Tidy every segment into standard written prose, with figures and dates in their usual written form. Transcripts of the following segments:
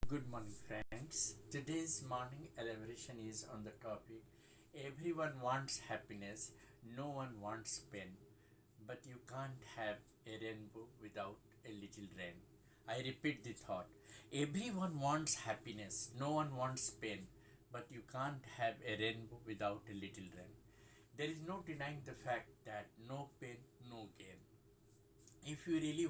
Good morning, friends. Today's morning elaboration is on the topic everyone wants happiness, no one wants pain, but you can't have a rainbow without a little rain. I repeat the thought everyone wants happiness, no one wants pain, but you can't have a rainbow without a little rain. There is no denying the fact that no pain, no gain. If you really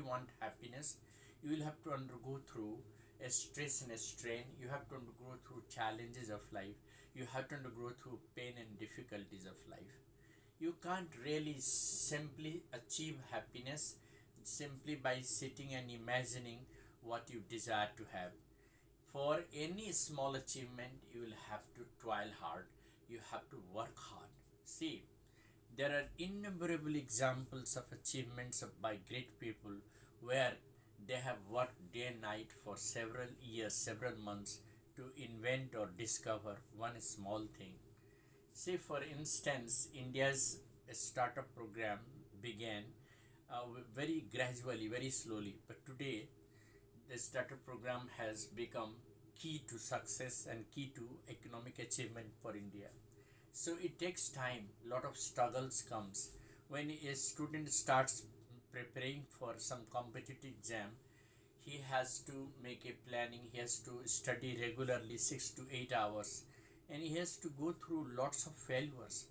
want happiness, you will have to undergo through a stress and a strain. You have to undergo through challenges of life. You have to undergo through pain and difficulties of life. You can't really simply achieve happiness simply by sitting and imagining what you desire to have. For any small achievement, you will have to toil hard. You have to work hard. See, there are innumerable examples of achievements by great people where they have worked day and night for several years, several months to invent or discover one small thing. Say, for instance, India's startup program began very gradually, very slowly, but today the startup program has become key to success and key to economic achievement for India. So it takes time, lot of struggles comes when a student starts preparing for some competitive exam. He has to make a planning, he has to study regularly 6 to 8 hours, and he has to go through lots of failures,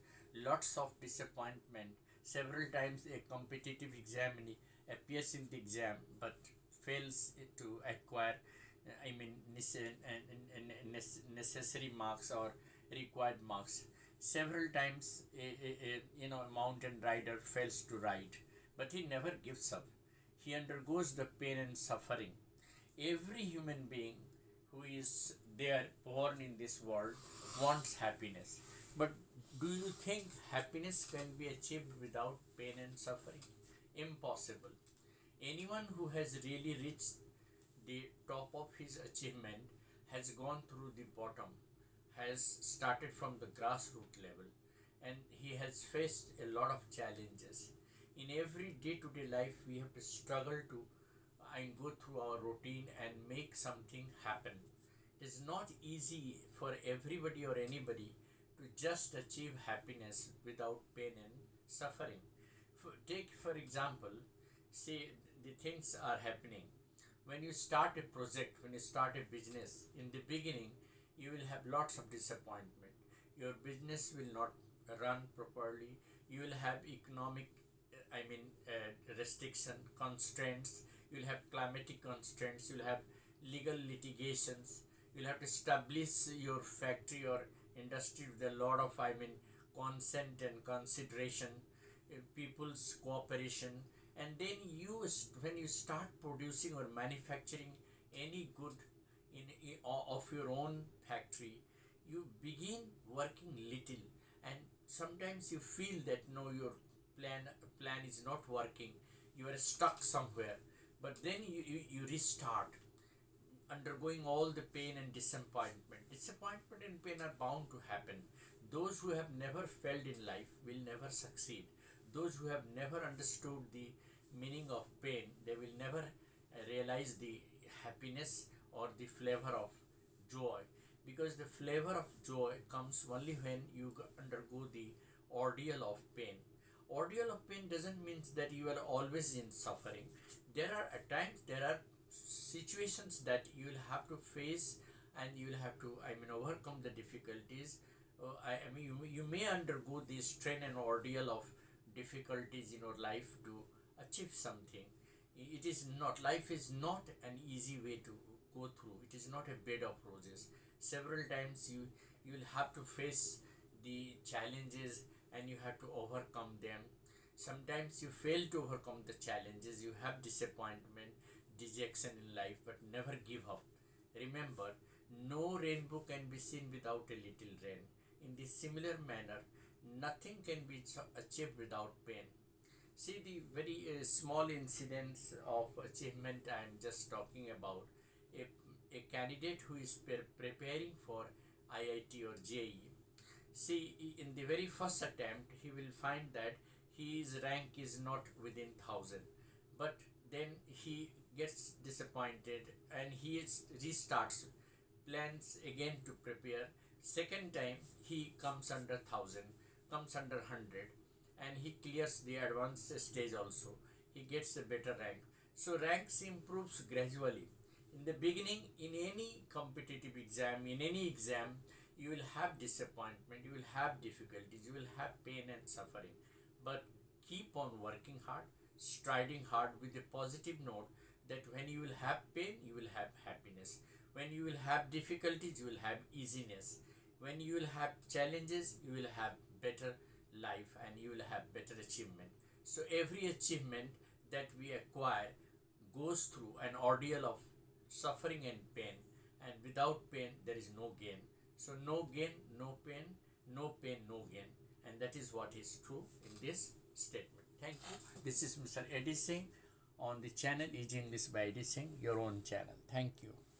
lots of disappointment. Several times a competitive examiner appears in the exam but fails to acquire necessary marks or required marks. Several times a mountain rider fails to ride, but he never gives up. He undergoes the pain and suffering. Every human being who is there born in this world wants happiness. But do you think happiness can be achieved without pain and suffering? Impossible. Anyone who has really reached the top of his achievement has gone through the bottom, has started from the grassroots level, and he has faced a lot of challenges. In every day to day life, we have to struggle to and go through our routine and make something happen. It is not easy for everybody or anybody to just achieve happiness without pain and suffering. Take, for example, say the things are happening. When you start a project, when you start a business, in the beginning, you will have lots of disappointment. Your business will not run properly. You will have economic, restriction, constraints. You will have climatic constraints. You will have legal litigations. You will have to establish your factory or industry with a lot of, consent and consideration, people's cooperation, and then when you start producing or manufacturing any good of your own factory, you begin working little, and sometimes you feel that no, your plan is not working, you are stuck somewhere, but then you restart, undergoing all the pain and disappointment. Disappointment and pain are bound to happen. Those who have never failed in life will never succeed. Those who have never understood the meaning of pain, they will never realize the happiness or the flavor of joy. Because the flavor of joy comes only when you undergo the ordeal of pain. Ordeal of pain doesn't mean that you are always in suffering. There are at times there are situations that you will have to face, and you will have to overcome the difficulties. You may undergo the strain and ordeal of difficulties in your life to achieve something. It is not, life is not an easy way to go through. It is not a bed of roses. Several times you will have to face the challenges, and you have to overcome them. Sometimes you fail to overcome the challenges, you have disappointment, dejection in life, but never give up. Remember, no rainbow can be seen without a little rain. In the similar manner, nothing can be achieved without pain. See, the very small incidents of achievement I am just talking about. A, a candidate who is preparing for IIT or JEE. See, in the very first attempt, he will find that his rank is not within 1,000, but then he gets disappointed and restarts, plans again to prepare. Second time he comes under 1000, comes under 100, and he clears the advanced stage also. He gets a better rank. So ranks improves gradually. In the beginning, in any competitive exam, in any exam, you will have disappointment, you will have difficulties, you will have pain and suffering. But keep on working hard, striding hard with a positive note that when you will have pain, you will have happiness. When you will have difficulties, you will have easiness. When you will have challenges, you will have better life and you will have better achievement. So every achievement that we acquire goes through an ordeal of suffering and pain, and without pain there is no gain. So no gain, no pain, no pain, no gain, and that is what is true in this statement. Thank you. This is Mr. Eddie Singh on the channel Easy English by Eddie Singh, your own channel. Thank you.